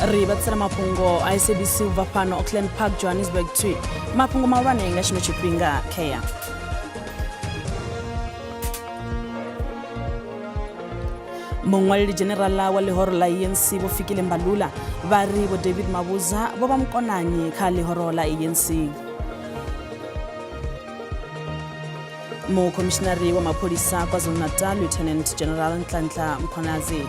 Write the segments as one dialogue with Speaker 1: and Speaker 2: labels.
Speaker 1: ri batsela mafhungo a SABC ubva fhano Auckland Park, Johannesburg 2. Mafhungo mahulwane nga tshino tshifhinga kheya. Mongwaleli generala wa lehoro la ANC bo fikile Mbalula ba ri bo David Mabuza bo ba mkonanyi kha lehoro la ANC. Commissionary wa mapolisa KwaZulu-Natal Lieutenant General Nhlanhla Mkhwanazi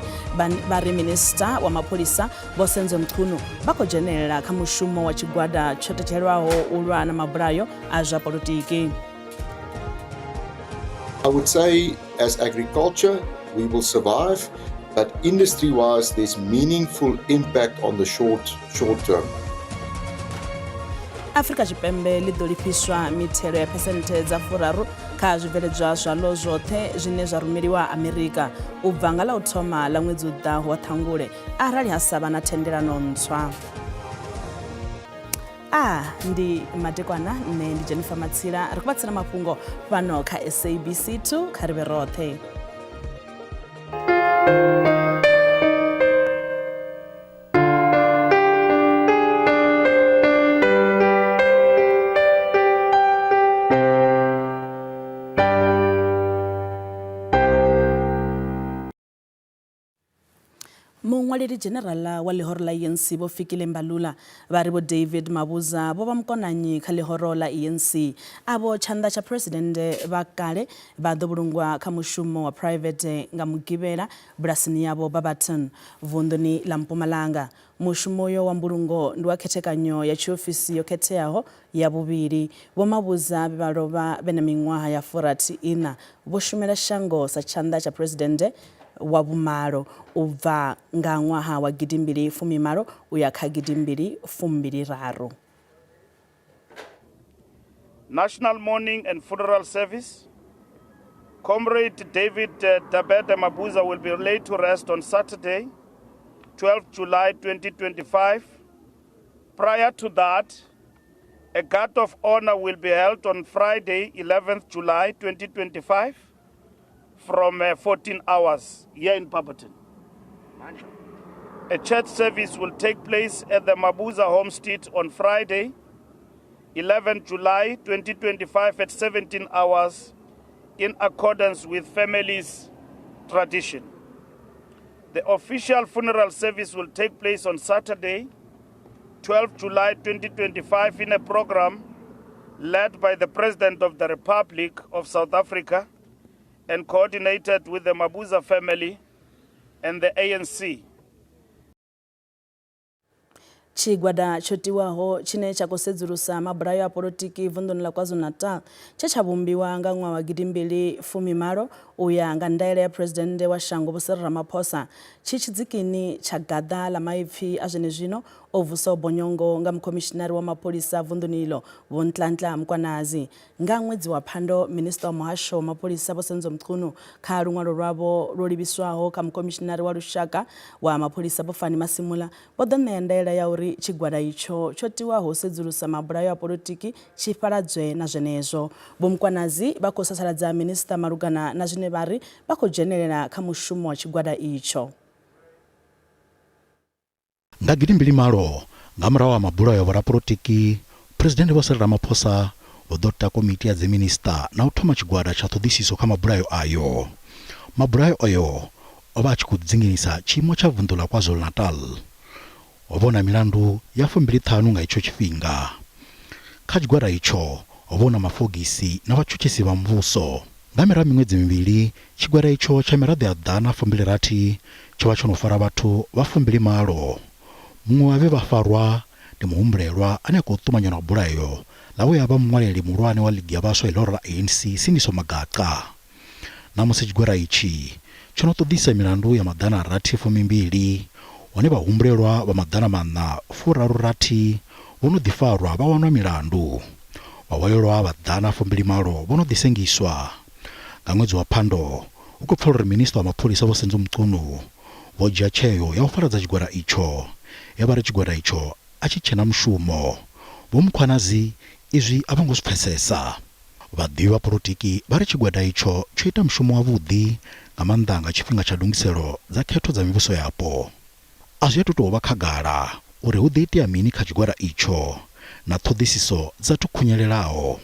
Speaker 1: bari minister wa mapolisa Bosenzo Mchunu bako jenelela kha mushumo wa chigwada chotethelwaho ulwa na mabulayo a zwa politiki.
Speaker 2: I would say as agriculture we will survive, but industry-wise there's meaningful impact on the short term.
Speaker 1: Afrika Tshipembe lidolipiswa mithelo ya percent za 4 kha zwibveledzwa zwa zwoṱhe zwine zwa rumeliwa Amerika u bva nga ḽa u thoma ḽa ṅwedzi u ḓaho wa Ṱhangule arali ha sa vha na thendelano ntswa. Ndi madekwana nne ndi Jennifer Matsila ri kubatsira mafhungo fhano kha SABC 2 kha ri vhe roṱhe. Mongwaleli generala wa lehoro la ANC bo fikile Mbalula ba ri bo David Mabuza bo ba mkonanyi kha lehoro la ANC abo tshanda cha president ba kale ba ḓo vhulungwa kha mushumo wa private nga mugivhela bulasini yabo Babaton vunduni la Mpumalanga. Mushumo yo wa mbulungo ndi wa khethekanyo ya tshiofisi yo khetheaho ya vhuvhili. Vho Mabuza vha lovha bena miṅwaha ya 40 vho shumela shango sa tshanda cha president wa vhumalo u bva nga ṅwaha wa 2018 uya kha 2023.
Speaker 3: National Mourning and Funeral Service. Comrade David Tabete Mabuza will be laid to rest on Saturday, 12 July 2025. Prior to that, a guard of honor will be held on Friday, 11th July 2025. From 14 hours here in Barberton. A church service will take place at the Mabuza homestead on Friday, 11 July 2025 at 17 hours in accordance with family's tradition. The official funeral service will take place on Saturday, 12 July 2025 in a program led by the President of the Republic of South Africa and coordinated with the Mabuza family and the ANC.
Speaker 1: Chigwada chotiwaho chine chakusedzulusa mabulayo a politiki vunduni la KwaZulu-Natal chavumbiwa nga ṅwaha wa 2018 uya nga ndaela ya president wa shango Vho Cyril Ramaphosa tshidzikini tsha gaḓa ḽa maipfi a zwenezwino o vusa bonyongo nga mkomishinari wa mapolisa vunduni ilo Vho Nhlanhla Mkhwanazi. Nga ṅwedzi wa Phando, minister wa muhasho wa mapolisa Bosenzo Mchunu kha luṅwalo lwavho lwo livhiswaho kha mkomishinari wa lushaka wa mapolisa Vho Fani Masimula vho ḓo ṋea ndaela ya uri chigwada icho chotiwaho sedzulusa mabulayo a politiki tshifhaladzwe na zwenezwo. Vho Mkhwanazi vha khou sasaladza minister malugana na zwine vha ri vha khou dzhenelela kha mushumo wa chigwada icho.
Speaker 4: Nga 2008 nga murahu ha mabulayo a politiki, president Vho Cyril Ramaphosa vho ḓo ta komiti ya dziminista na u thoma chigwada tsha ṱhoḓisiso kha mabulayo ayo. Mabulayo ayo o vha a tshi khou dzinginisa tshiimo tsha vunḓu la KwaZulu-Natal. O vhona milandu ya 25 nga itsho tshifhinga. Kha chigwada icho o vhona mafogisi na vhatshutshisi vha muvhuso. Nga mirahu miṅwedzi mivhili chigwada icho tsha miraḓo ya ḓana 26 tsho vha tsho no fara vhathu vha 20. Muṅwe wa vhe vha farwa ndi muhumbulelwa ane a khou ṱumanya na bulayo ḽa we a vha muṅwaleli muhulwane wa ligi ya vhaswa iḽoro la ANC Sindiso Magaqa. Namusi chigwada ichi tsho no ṱoḓisa milandu ya maḓana 62 hone vhahumbulelwa vha maḓana maṋa 36 vho no ḓifarwa vha wanwa milandu. Vhahwelelwa vha ḓana 20 vho no ḓisengiswa. Nga ṅwedzi wa Phando u khou pfa uri minista wa mapholisa Vho Senzo Mchunu vho dzhia tsheo ya u faradza chigwada icho. Ya vha ri chigwada icho a tshi tshena mushumo. Vho Mkhwanazi izwi a vho ngo zwi pfesesa. Vhaḓivhi vha politiki vha ri chigwada icho tsho ita mushumo wavhuḓi nga maanḓa nga tshifhinga tsha ndungiselo dza khetho dza mivhuso yapo. a zwi tou vha khagala uri hu ḓo itea mini kha tshigwada itsho na ṱhoḓisiso dza tukhunyelelaho.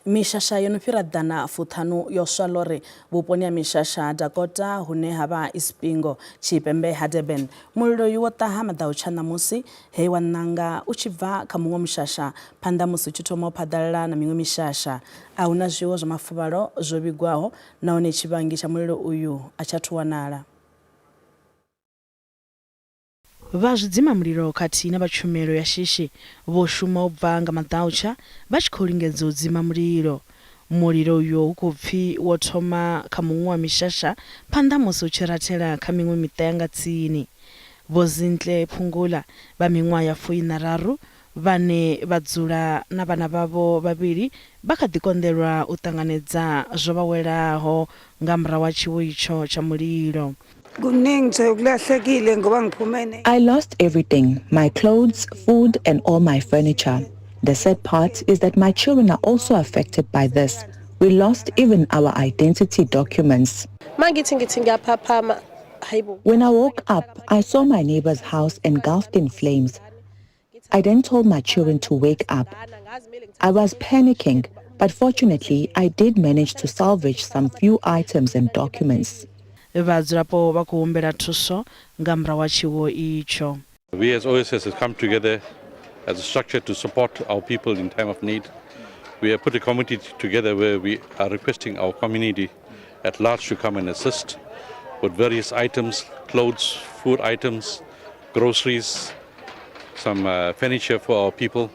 Speaker 1: Mishasha yo no fhira ḓana fuṱhanu yo swa lori vhuponi ha Mishasha Dakota hune havha Ispingo Tshipembe ha Durban mulilo wo ṱaha maḓau tsha ṋamusi he wa ṋanga u tshi bva kha muṅwe mushasha phanḓa musi u tshi thoma u phaḓalala na miṅwe mishasha a huna zwiwo zwa mafuvhalo zwo vhigwaho nahone tshivhangi tsha mulilo uyu a tsha thu wanala. Vha zwidzima mulilo khathihi na vha tshumelo ya shishi vho shuma u bva nga maḓautsha vha tshi khou lingedza u dzima mulilo. Mulilo uyo u khou pfi wo thoma kha muṅwe wa mishasha phanḓa musi u tshi rathela kha miṅwe miṱa ya nga tsini. Vho Zintle Phungula vha miṅwaha ya 43 vhane vha dzula na vhana vhavho vhavhili vha kha ḓi konḓelwa u ṱanganedza zwo vha welaho nga murahu ha tshiwo itsho tsha mulilo.
Speaker 5: I lost everything, my clothes, food and all my furniture. The sad part is that my children are also affected by this. We lost even our identity documents. When I woke up, I saw my neighbor's house engulfed in flames. I then told my children to wake up. I was panicking, but fortunately, I did manage to salvage some few items and documents.
Speaker 1: We as OSS
Speaker 6: have come together as a structure to support our people in time of need. We have put a committee together where we are requesting our community at large to come and assist with various items, clothes, food items, groceries, some furniture for our people,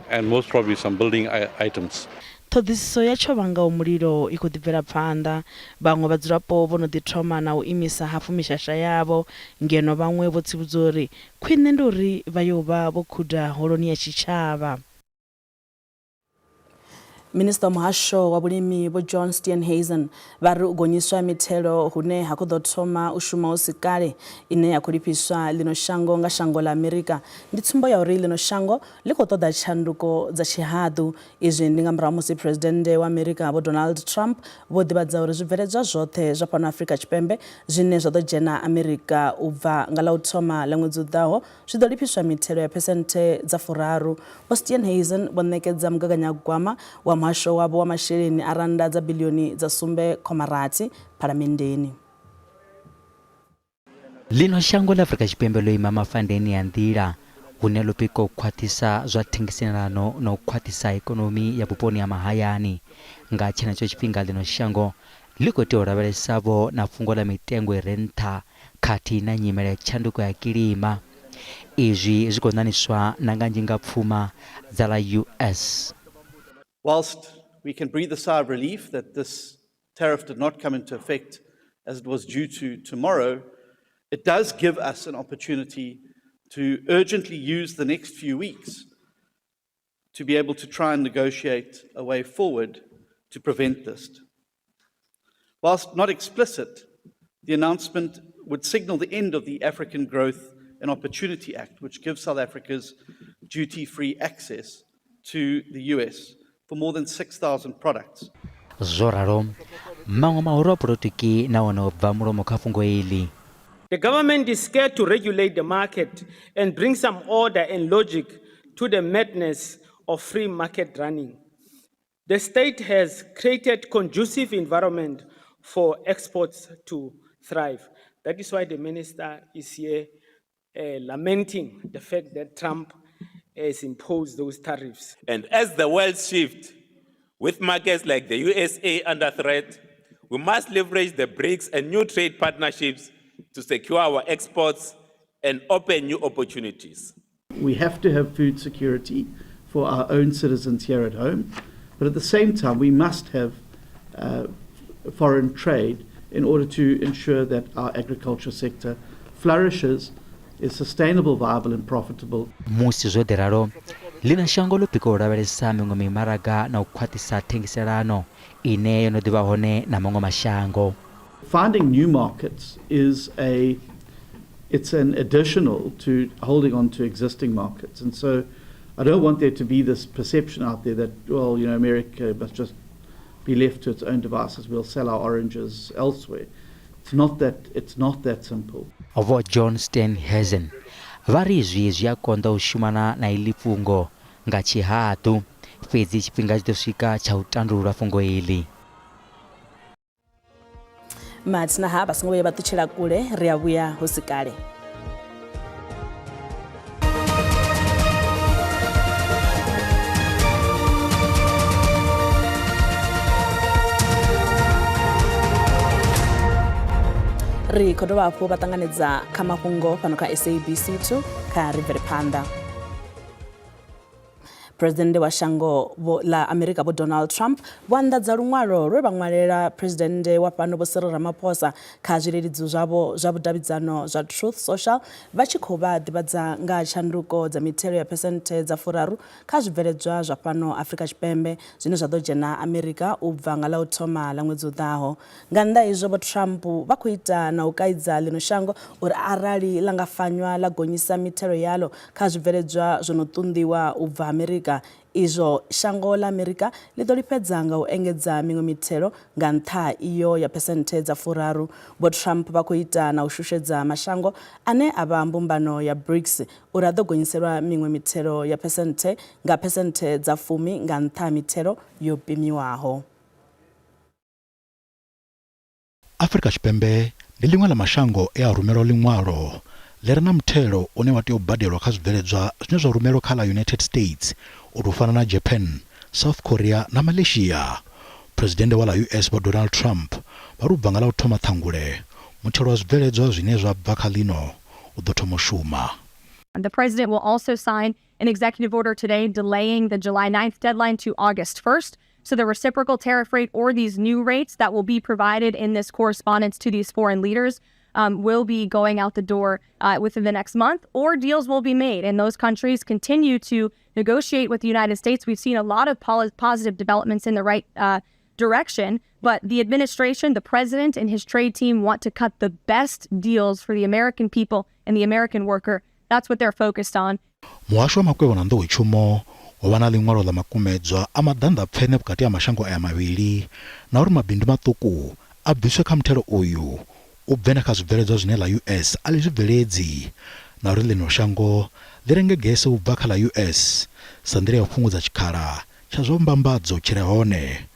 Speaker 6: and most probably some building items.
Speaker 1: Ṱhoḓisiso ya tsho vhanga mulilo I khou ḓi bvela phanḓa vhaṅwe vhadzulapo vho no ḓi thoma na u imisa hafu mishasha yavho ngeno vhaṅwe vho tsivhudza uri khwine ndi uri vha yo vha vho khuda holoni ya tshitshavha. Minister Muhasho wa Vhulimi Vho John Steenhuisen vha ri u gonyiswa mithelo hune ha khou ḓo thoma u shuma u si kale ine ya khou lifhiswa ḽino shango nga shango ḽa Amerika ndi tsumbo ya uri ḽino shango ḽi khou ṱoḓa tshanduko dza tshihaḓu izwi ndi nga murahu musi President wa Amerika Vho Donald Trump vho ḓivhadza uri zwibveledzwa zwoṱhe zwa fhano Afrika Tshipembe zwine zwa ḓo dzhena Amerika u bva nga ḽa u thoma ḽa ṅwedzi u ḓaho zwi ḓo lifhiswa mithelo ya phesenthe dza 30. Vho Steenhuisen vho ṋekedza mugaganyagwama wa muhasho wavho wa masheleni a randa dza biḽioni dza sumbe khomarathi phalamendeni.
Speaker 7: Lino shango la Afrika Tshipembe ḽo ima mafandeni ya nḓila hune ḽo pika u khwaṱhisa zwa thengiselano na u khwaṱhisa ikonomi ya vhuponi ha mahayani. Nga tshenetsho tshifhinga ḽino shango ḽi khou tea u lavhelesavho na fhungo ḽa mitengo I re nṱha khathihi na nyimele ya tshanduko ya kilima. Izwi zwi khou ṋaniswa na nga njingapfuma dza ḽa US.
Speaker 8: Whilst we can breathe a sigh of relief that this tariff did not come into effect as it was due to tomorrow, it does give us an opportunity to urgently use the next few weeks to be able to try and negotiate a way forward to prevent this. Whilst not explicit, the announcement would signal the end of the African Growth and Opportunity Act, which gives South Africa's duty-free access to the US for more than 6,000 products.
Speaker 7: Zoraro, mango mahoro protiki na wana obva mulomo kha fungo ili.
Speaker 9: The government is scared to regulate the market and bring some order and logic to the madness of free market running. The state has created conducive environment for exports to thrive. That is why the minister is here lamenting the fact that Trump has imposed those tariffs.
Speaker 10: And as the world shifts, with markets like the USA under threat, we must leverage the BRICS and new trade partnerships to secure our exports and open new opportunities.
Speaker 8: We have to have food security for our own citizens here at home, but at the same time we must have foreign trade in order to ensure that our agriculture sector flourishes, is sustainable, viable and profitable.
Speaker 7: Musi zoderaro lina shango lo piko lavhelesa miṅwe mimaraga na u khwaṱhisa thengiselano ine yo no ḓivha hone na maṅwe mashango.
Speaker 8: Finding new markets it's an additional to holding on to existing markets, and so I don't want there to be this perception out there that, well, you know, America must just be left to its own devices, we'll sell our oranges elsewhere. It's not that simple.
Speaker 7: Vo John Steenhuisen vari izvi zviakonda ushumana na ili fungo nga chihatu fedzi chipinga chitosvika chautandurura fungo ili.
Speaker 1: Matina hapa singoye batuchira kule riabuya husikale. Rikodo wapo batanganedza Mafhungo pano ka SABC 2 ka River Panda. President wa shango la America bo Donald Trump wandadza lunwalo lwe bangwalera president wa pano bo Cyril Ramaphosa kha zwilelidzi zwabo zwa vhudavhidzano zwa Truth Social vhachikhoba dibadza nga tshanduko dza mithelo ya percent dza furaru kha zwibveledzwa zwa pano Africa Tshipembe zwine zwa ḓo dzhena America u bva nga ḽa u thoma ḽa ṅwedzi uḓaho. Nga nnḓa izwo bo Trump vha khou ita na u kaidza ḽino shango uri arali ḽa nga fanywa ḽa gonyisa mithelo yalo kha zwibveledzwa zwo no ṱunḓiwa u bva America izwo shango la America ḽi ḓo lifhedza nga u engedza miṅwe mithelo nga nṱha iyo ya percent dza furaru. Bo Trump vha khou ita na u shushedza mashango ane a vha mbumbano ya BRICS uri a ḓo gonyiselwa miṅwe mithelo ya percent dza 10 nga nṱha mithelo yo pimiwaho.
Speaker 4: Africa Tshipembe ndi ḽiṅwe ḽa mashango e a rumela ḽiṅwalo ḽi na muthelo une wa tea u badelwa kha zwibveledzwa zwine zwa rumelwa kha la United States uri u fana na Japan, South Korea na Malaysia. President wa la US bo Donald Trump vha ru bva nga ḽa u thoma ṱhangule muthelo wa zwibveledzwa zwine zwa bva kha ḽino u ḓo thoma u shuma.
Speaker 11: The president will also sign an executive order today delaying the July 9th deadline to August 1st. So the reciprocal tariff rate or these new rates that will be provided in this correspondence to these foreign leaders will be going out the door within the next month, or deals will be made. And those countries continue to negotiate with the United States. We've seen a lot of positive developments in the right direction, but the administration, the president and his trade team want to cut the best deals for the American people and the American worker. That's what they're focused on.
Speaker 4: Muhasho wa makwevho na nḓowetshumo ho vha na ḽiṅwalo ḽa makumedzwa a maḓanḓapfene vhukati ha mashango aya mavhili na uri mabindu maṱuku a bviswe kha muthelo uyu u bve na kha zwibveledzwa zwine la US a ḽi zwibveledzi na uri ḽino shango ḽi renge gese u bva kha la US sa nḓila ya u fhungudza tshikhala tsha zwa mbambadzo tshi re hone.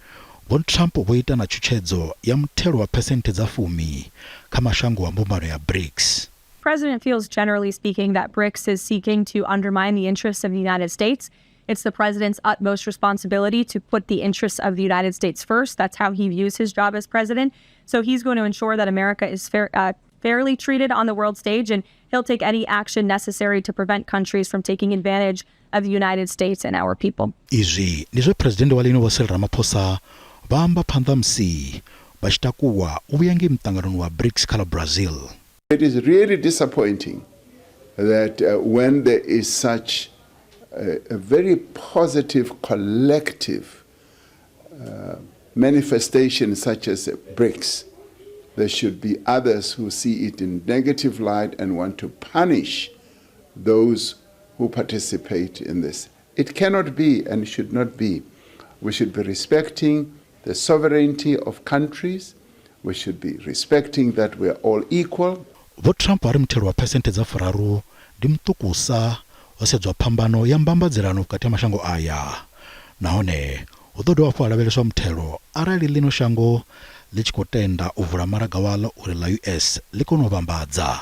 Speaker 4: Bon Trump vho ita na tshutshedzo ya muthelo wa percent dza 10 kha mashango wa mbumbano ya BRICS.
Speaker 11: President feels, generally speaking, that BRICS is seeking to undermine the interests of the United States. It's the president's utmost responsibility to put the interests of the United States first. That's how he views his job as president. So he's going to ensure that America is fairly treated on the world stage, and he'll take any action necessary to prevent countries from taking advantage of the United States and our people.
Speaker 4: Izwi ndizvo president wa lino Cyril Ramaphosa vamba phanḓa musi vha tshi takuwa u vhuya ngei muṱanganoni wa BRICS kha Brazil.
Speaker 12: It is really disappointing that when there is such a very positive collective manifestation such as BRICS, there should be others who see it in negative light and want to punish those who participate in this. It cannot be and should not be. We should be respecting the sovereignty of countries. We should be respecting that we are all equal.
Speaker 4: Vo Trump ari muthelo wa percent dza furaru ndi muṱukusa ho sedzwa phambano ya mbambadzirano vhukati ha mashango aya, nahone hu ḓo dovha hafhu ha lavheleswa muthelo arali ḽino shango ḽi tshi khou tenda u vula maraga waḽo uri la US ḽi kone u vhambadza.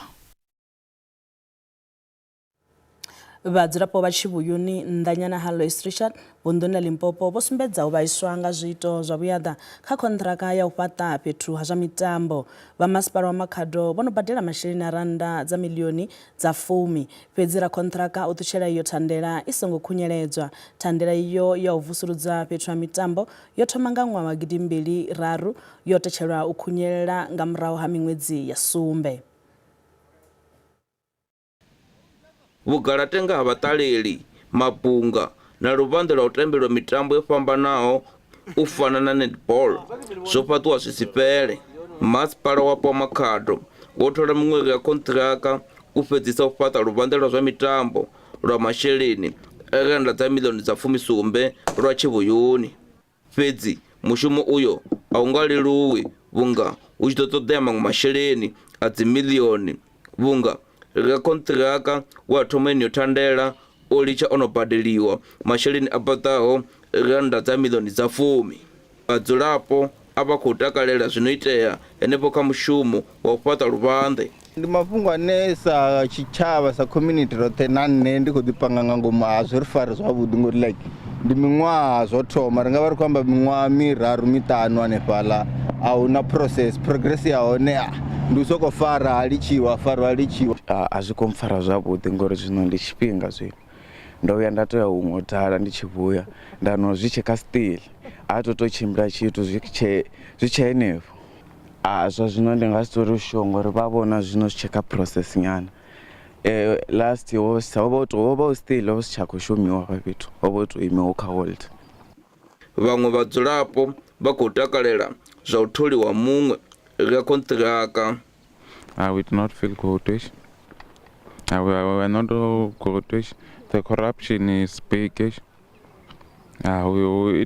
Speaker 1: Vhadzulapo vha Tshivuyuni nnḓanyana ha Louis Richard vunḓuni ḽa Limpopo vho sumbedza u vhaiswa nga zwiito zwa vhuyaḓa kha khonṱhiraka ya u fhaṱa fhethu ha zwa mitambo. Vha masipala wa Makhado vho no badela masheleni a randa dza miḽioni dza 10 fhedzi ra khonṱhiraka u ṱutshela iyo thandela i songo khunyeledzwa. Thandela iyo ya u vusuludza fhethu ha mitambo yo thoma nga ṅwaha wa 2003 yo tetshelwa u khunyelela nga murahu ha miṅwedzi ya sumbe.
Speaker 13: Vhugalatenga ha vhaṱaleli, mabunga na luvhanḓe lwa u tambelwa mitambo yo fhambanaho u fana na netball zwo fhaṱiwa zwi si fhele. Masipala wapo wa Makhado wo thola miṅwedzi ya khonṱhiraka u fhedzisa u fhaṱa luvhanḓe lwa zwa mitambo lwa masheleni a randa dza miḽioni dza 17 lwa Tshivuyuni. Fhedzi mushumo uyo a u nga leluwi vhunga hu tshi ḓo ṱoḓea maṅwe masheleni a dzi miḽioni vhunga ri konṱiraka wa thoma yo thandela o litsha ono badeliwa masheleni a paṱaho randa dza miḽioni dza 10. Vhadzulapo a vha khou takalela zwino itea henefho kha mushumo wa u fhaṱa luvhanḓe.
Speaker 14: Ndi mafhungo ane sa tshitshavha sa community roṱhe na nṋe ndi khou ḓipanga nga ngomu hazwo ri fari zwavhuḓi ngori like ndi miṅwaha zwo thoma ri nga vha ri khou amba miṅwaha miraru miṱanu hanefhaḽa a hu na progress ya hone ndi u sokou fara ha litshiwa farwa ha litshiwa.
Speaker 15: A zwi khou mpfara zwavhuḓi ngori zwino ndi tshifhinga zwino ndo vhuya nda tou ya huṅwe dala ndi tshi vhuya nda no zwi tshe kha still a to tshimbila tshithu zwi tshe henefho. Zwa zwino ndi nga si tori u sure ngori vha vhona zwino zwi tshe kha process nyana. Last year ho vha still ho si tsha khou shumiwa hafha fhethu ho vha tou imiwa kha hold.
Speaker 13: Vhaṅwe vhadzulapo vha khou takalela zwa u tholiwa muṅwe ri konṱiraka.
Speaker 15: We do not feel good. We are not good. The corruption is big. It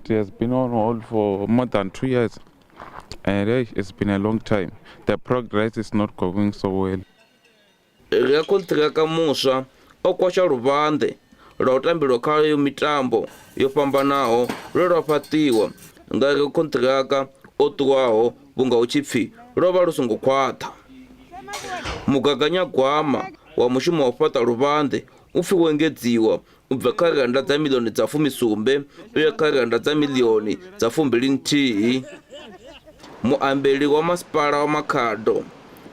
Speaker 15: has been on hold for more than 2 years. And it's been a long time. The progress is not going so well.
Speaker 13: Ri konṱiraka muswa o kwasha luvhanḓe lwa u tambelwa kha yo mitambo yo fhambanaho lwe lwa fhaṱiwa nga konṱiraka o ṱuwaho vhunga hu tshi pfhi lwo vha lu songo khwaṱha. Mugaganyagwama wa mushumo wa u fhaṱa luvhanḓe u pfhi wo engedziwa u bva kha randa dza miḽioni dza 17 u ya kha randa dza miḽioni dza 21. Muambeli wa masipala wa Makhado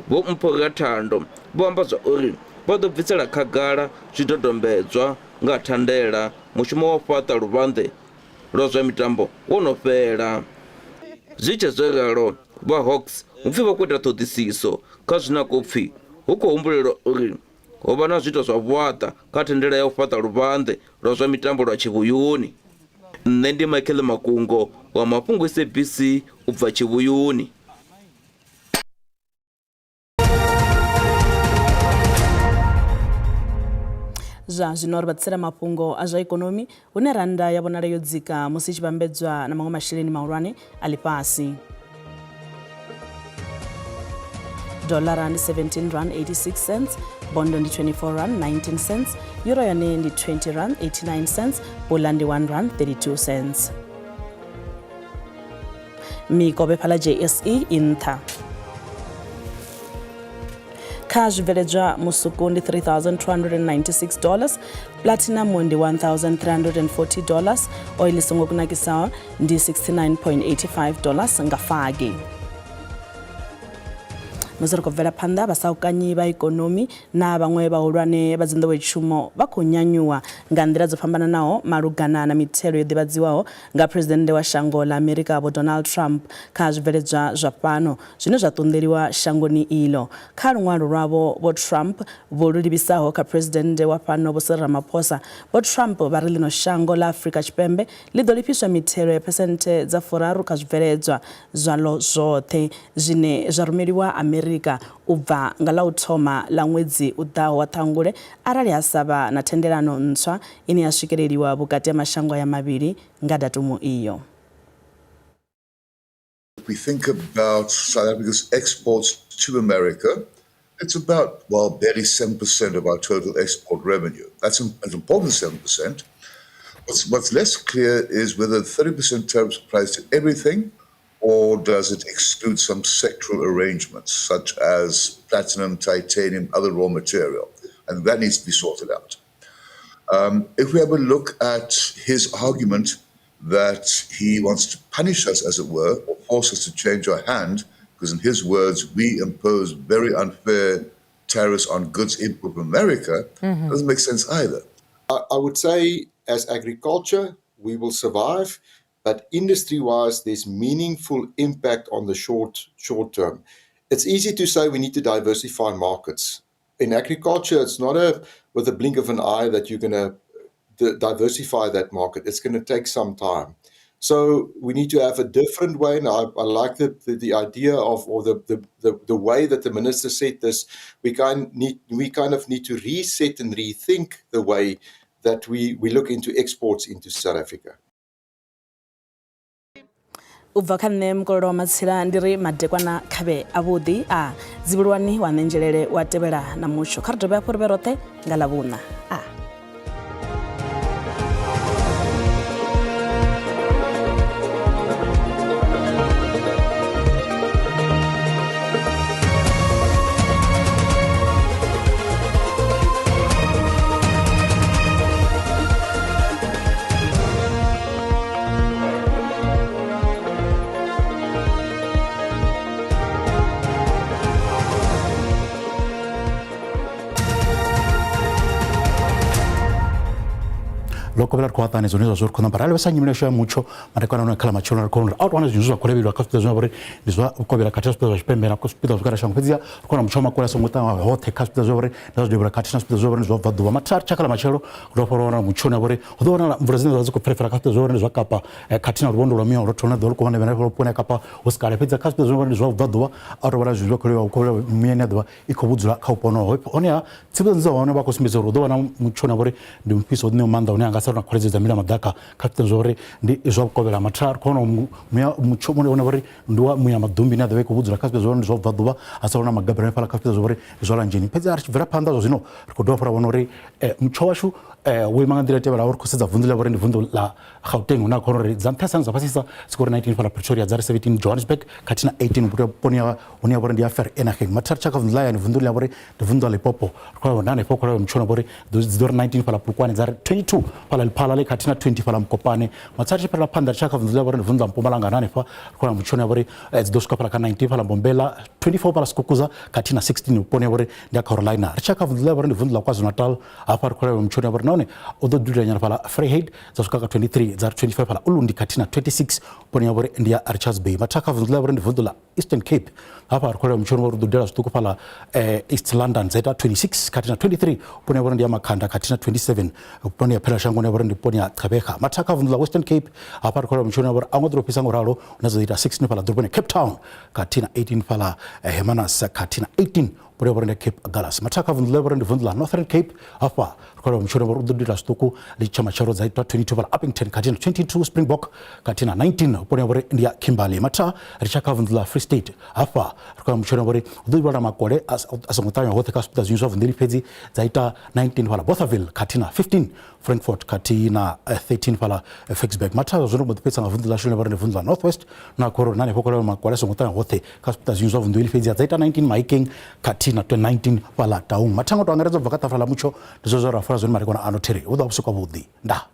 Speaker 13: Vho Mpho Thando vho amba zwa uri vha ḓo bvisela khagala zwidodombedzwa nga thandela mushumo wa u fhaṱa luvhanḓe lwa zwa mitambo wo no fhela. Zwi tshe zwo ralo vha Hawks hu pfhi vha khou ita ṱhoḓisiso kha zwine khou pfhi hu khou humbulelwa uri ho vha na zwiito zwa vhuaṱa kha thendela ya u fhaṱa luvhanḓe lwa zwa mitambo lwa Tshivuyuni. Nṋe ndi Michael Makungo wa Mafhungo SABC u bva Tshivuyuni.
Speaker 1: Zwa zwino ri batsira mafhungo a zwa ikonomi hune randa ya vhonala yo dzika musi tshi vhambedzwa na maṅwe masheleni mahulwane a ḽifhasi. Dollar ndi 17 rand 86 cents, bondo ndi 24 rand 19 cents, euro yone ndi 20 rand 89 cents, pula ndi 1 rand 32 cents. Mikovhe phala JSE intha. Kha zwibveledzwa musuku ndi $3,296, platinum ndi $1,340, oil i songo kunakisaho ndi $69.85 nga fagi. musi ri khou bvela phanḓa vhasaukanyi vha ikonomi na vhaṅwe vhahulwane vha dzinḓowetshumo vha khou nyanyuwa nga nḓila dzo fhambananaho malugana na mithelo yo ḓivhadziwaho nga phuresidennde wa shango ḽa Amerika Vho Donald Trump kha zwibveledzwa zwa fhano zwine zwa ṱunḓeliwa shangoni iḽo. Kha luṅwalo lwavho Vho Trump vho lu livhisaho kha phuresidennde wa fhano Vho Cyril Ramaphosa, Vho Trump vha ri ḽino shango ḽa Afrika Tshipembe ḽi ḓo lifhiswa mithelo ya phesenthe dza 4 kha zwibveledzwa zwaḽo zwoṱhe zwine zwa rumeliwa Amerika u bva nga ḽa u thoma ḽa ṅwedzi u ḓaho wa Ṱhangule arali ha sa vha na thendelano ntswa ine ya swikeleliwa vhukati ha mashango ya mavhili nga datumu iyo.
Speaker 16: If we think about South Africa's exports to America, it's about, well, barely 7% of our total export revenue. That's an important 7%. What's less clear is whether 30% tariffs applies to everything, or does it exclude some sectoral arrangements, such as platinum, titanium, other raw material? And that needs to be sorted out. If we have a look at his argument that he wants to punish us, as it were, or force us to change our hand, because in his words, we impose very unfair tariffs on goods imported from America, doesn't make sense either.
Speaker 2: I would say, as agriculture, we will survive. But industry-wise, there's meaningful impact on the short term. It's easy to say we need to diversify markets. In agriculture, it's not with a blink of an eye that you're going to diversify that market. It's going to take some time. So we need to have a different way. And I like the idea of, or the way that the minister said this. We kind of need to reset and rethink the way that we look into exports into South Africa.
Speaker 1: ubva kha nṋe mukololo wa matsila ndiri madekwana khavhe avhuḓi a dzivhulwani wa nenjelele wa tevhela na mutsho kha ri dovhe hafhu ri vhe roṱhe nga ḽavhuṋa
Speaker 4: loko vela kwata ne zone zwa khona parale besa nyimele sha mucho marekwana no khala machona khona out wana zvinhu zvakolevelwa kasipita zwa bore ndizwa ukobela kati hospital zvipembera kusipita zvakara shangu fedzia khona muchoma kola somota hothe kasipita zwa bore ndazvo debra kati hospital zwa bore ndizwa bvaduva matar chakala machero roporona muchona bore udona mvura zvinhu zvazo kuprefera kasipita zwa bore ndizwa kapa katina rubondo lwamia rotona dolo kuvana vena ropona kapa hoskale fedzia kasipita zwa bore ndizwa bvaduva arobara zvinhu zvakolewa ukola muyene dwa ikobudzula kaupono hope onia tsibo nzo wana bakusimbeza rodona muchona bore ndimpiso ne manda one anga na kuredza mila madaka kapita zore ndi izvakobela matar kono muchomo ne onavori ndwa muya madumbi na dave kubudzura kapita zore ndizvo bvaduva asaona magabra pala kapita zore zvola njini pedza archivera panda zvo zvino rikodowa fara vonori mucho washu wemangandira tevera uri kusedza vundu lavore ndi vundu la Gauteng una khonori dzanthasana zapasisa skori 19 pala Pretoria dzari 17 Johannesburg katina 18 buto ponia unia bore ndi affair enaheng matar chaka vundu la vundu lavore ndi vundu la Limpopo kwa ndane poko la mchona bore dzidor 19 pala Pulukwane dzari 22 pala le katina 20 pala Mkopane matsari pala panda chaka vundu lavore ndi vundu la Mpumalanga nane pa kwa mchona bore dzidoska pala ka 19 pala Mbombela 24 pala Skukuza katina 16 ponia bore ndi Carolina chaka vundu lavore ndi vundu la KwaZulu-Natal apa kwa mchona bore naone ododura nyana pala Vryheid zasukaka 23 dzar 25 pala Ulundi katina 26 ponia bore ndia Richards Bay mataka vundu lavore ndi vundu la Eastern Cape hapa kwa mchono bore dodela stuku pala East London zeta 26 katina 23 ponia bore ndia Makhanda katina 27 ponia pela shango ne bore ndi ponia Gqeberha mataka vundu la Western Cape hapa kwa mchono bore angodropisa ngoralo unazoita 16 pala drobone Cape Town katina 18 pala Hermanus katina 18 ponia bore Cape Agulhas mataka vundu lavore ndi vundu la Northern Cape hapa kwa mchono bore dodela stuku lichama charo zaita 22 pala Uppington katina 22 Springbok katina 19 ponia bore ndia Kimberley mata richaka vundu la Free State hapa kwa mchono bore dodela makole asongotanya hothe hospital zinzo vundiri pedzi zaita 19 pala Bothaville katina 15 Frankfurt katina 13 pala Fixburg mata zvono mudipetsa vundu la shule bore vundu la Northwest na koro nane pokora makole asongotanya hothe hospital zinzo vundiri pedzi zaita 19 Mahikeng katina 19 pala Taung matango to angaredza bvakata fala mucho ndizvo zvarafura zvoni marekona anotere uda usuka vudi nda